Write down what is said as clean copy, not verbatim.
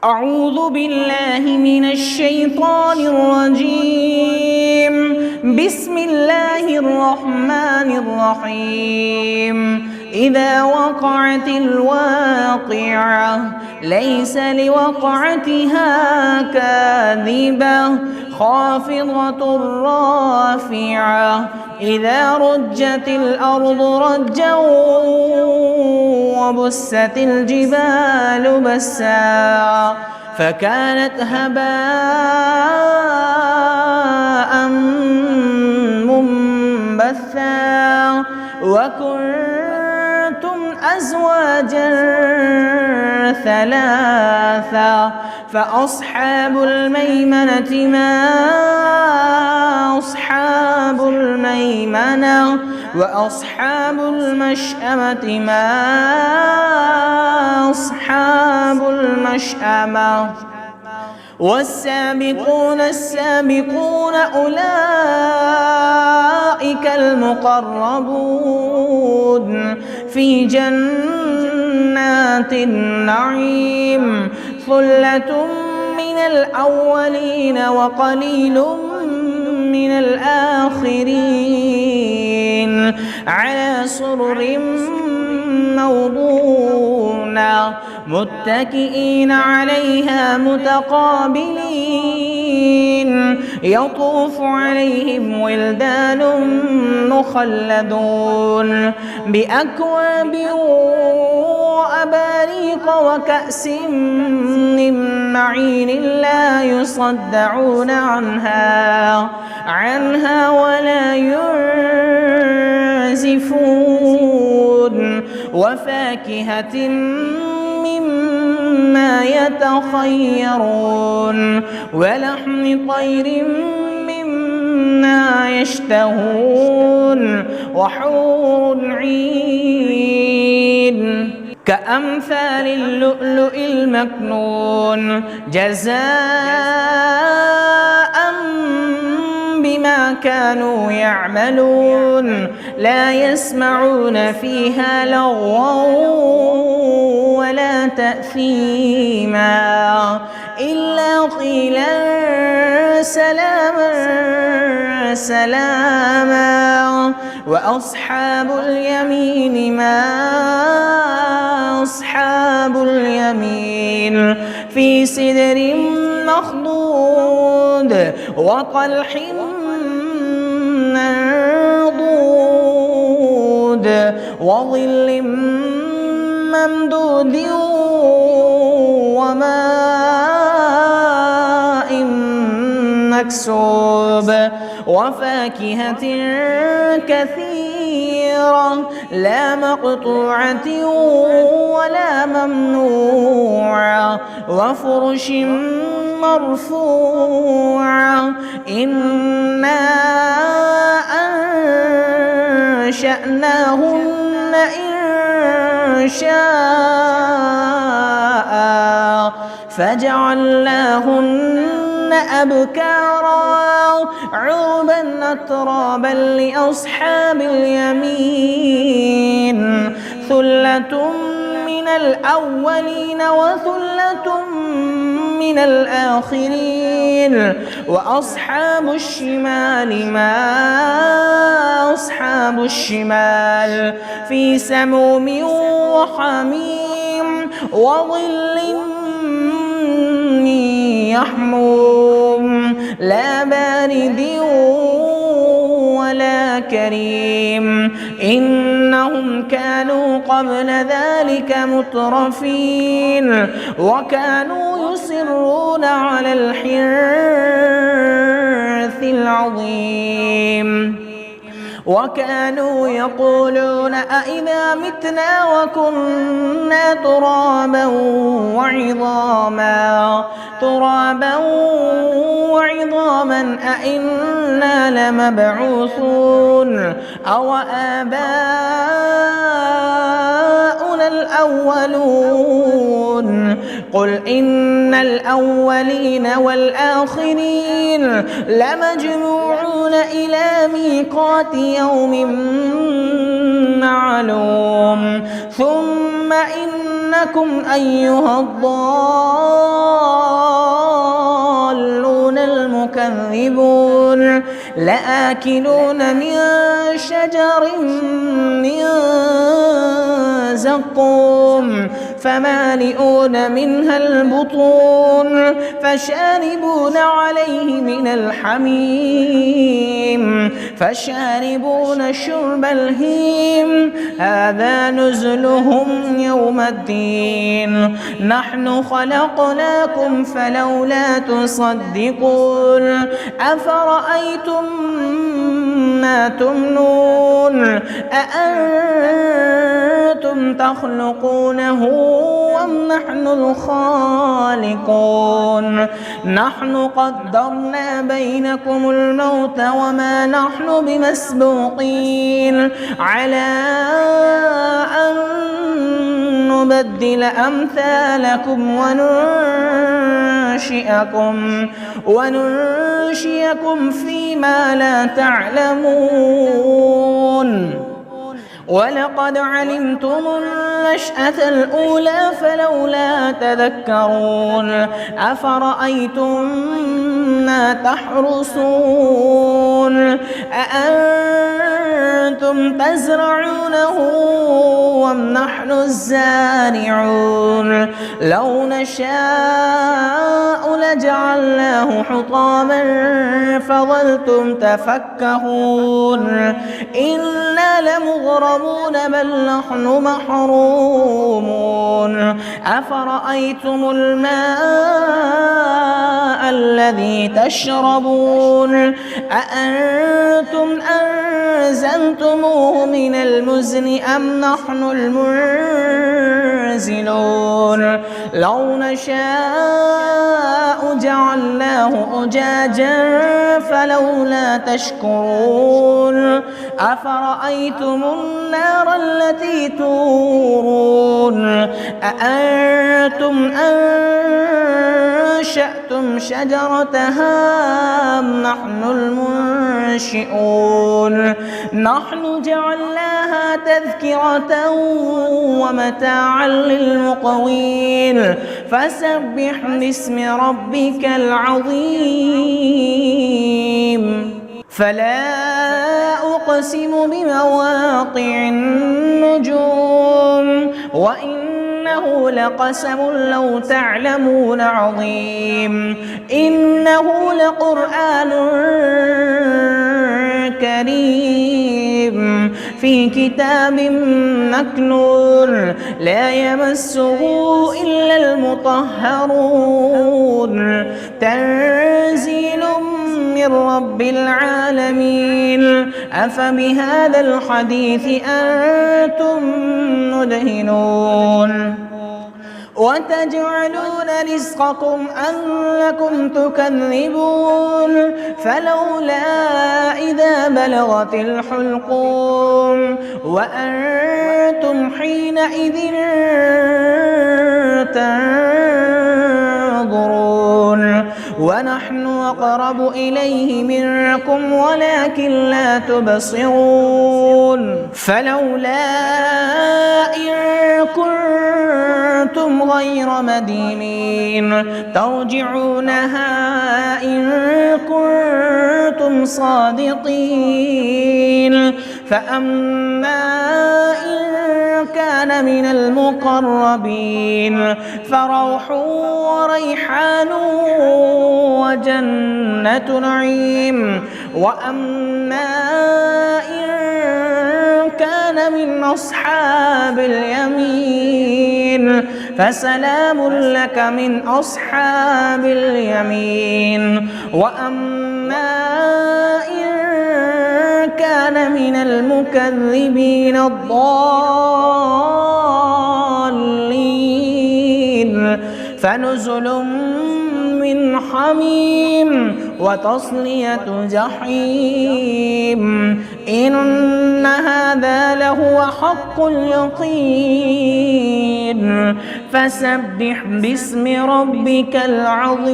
أعوذ بالله من الشيطان الرجيم. بسم الله الرحمن الرحيم. إذا وقعت الواقعة ليس لوقعتها كاذبة خافضة رافعة إذا رجت الأرض رجا وبست الجبال بسا فكانت هباء منبثا وكنتم أزواجا ثلاثا فأصحاب الميمنة ما أصحاب الميمنة وأصحاب المشأمة ما أصحاب المشأمة والسابقون السابقون أولئك المقربون في جنات النعيم ثلة من الأولين وقليل من الآخرين على سرر موضونة متكئين عليها متقابلين يطوف عليهم ولدان مخلدون بأكواب وأباريق وكأس من معين لا يصدعون عنها ولا ينزفون وفاكهة مما يتخيرون ولحم طير مما يشتهون وحور عين كأمثال اللؤلؤ المكنون جزاء بما كانوا يعملون لا يسمعون فيها لغوا ولا تأثيما إلا قيلا سلاما سلاما وأصحاب اليمين ما أصحاب اليمين في سدر مخضود وطلح منضود وظل ممدود وماء مكسوب وفاكهة كثيرة لا مقطوعة ولا ممنوعة وفرش مرفوعة إنا أنشأناهن إنشاء فجعلناهن أبكارا عربا أترابا لأصحاب اليمين ثلة من الأولين وثلة من الآخرين وأصحاب الشمال ما أصحاب الشمال في سموم وحميم وظل يحموم لا بارد ولا كريم إنهم كانوا قبل ذلك مترفين وكانوا يصرون على الحنث العظيم وكانوا يقولون أئذا متنا وكنا ترابا وعظاما أئنا لمبعوثون أو آباؤنا الأولون قل إن الأولين والآخرين لمجموعون إلى ميقات يوم معلوم ثم إنكم أيها الضالون لآكلون من شجر من زقوم فمالئون منها البطون فشاربون عليه من الحميم فشاربون شرب الهيم هذا نزلهم يوم الدين نحن خلقناكم فلولا تصدقون أفرأيتم ما تمنون أأنتم تخلقونه أم نحن الخالقون نحن قدرنا بينكم الموت وما نحن بمسبوقين على أن نبدل أمثالكم وننشئكم فيما لا تعلمون ولقد علمتم النشأة الأولى فلولا تذكرون أفرأيتم ما تحرثون أأنتم تزرعونه أم نحن الزارعون لو نشاء لجعلناه حطاما فظلتم تفكهون إنا لمغرمون بل نحن محرومون أفرأيتم الماء الذي تشربون أأنتم أنزلتموه من المزن أم نحن المنزلون لو نشاء جعلناه أجاجا فلولا تشكرون أفرأيتم النار التي تورون أأنتم أنشأتم شجرتها أم نحن المنشئون نحن جعلناها تذكرة ومتاعا للمقوين فسبح باسم ربك العظيم فلا أقسم بمواقع النجوم وإنه لقسم لو تعلمون عظيم إنه لقرآن كريم في كتاب مكنون لا يمسه إلا المطهرون تنزيل من رب العالمين أفبهذا الحديث أنتم مدهنون وتجعلون رزقكم أنكم تكذبون فلولا إذا بلغت الحلقوم وأنتم حينئذ تنظرون ونحن أقرب إليه منكم ولكن لا تبصرون فلولا إن كنتم غير مدينين ترجعونها إن كنتم صادقين فأما إن كان من المقربين فروح وريحان وجنة نعيم وأما إن كان من أصحاب اليمين فسلام لك من أصحاب اليمين وأما إن كان من المكذبين الضالين فنزل من حميم وتصلية جحيم إن هذا لهو حق اليقين فسبح باسم ربك العظيم.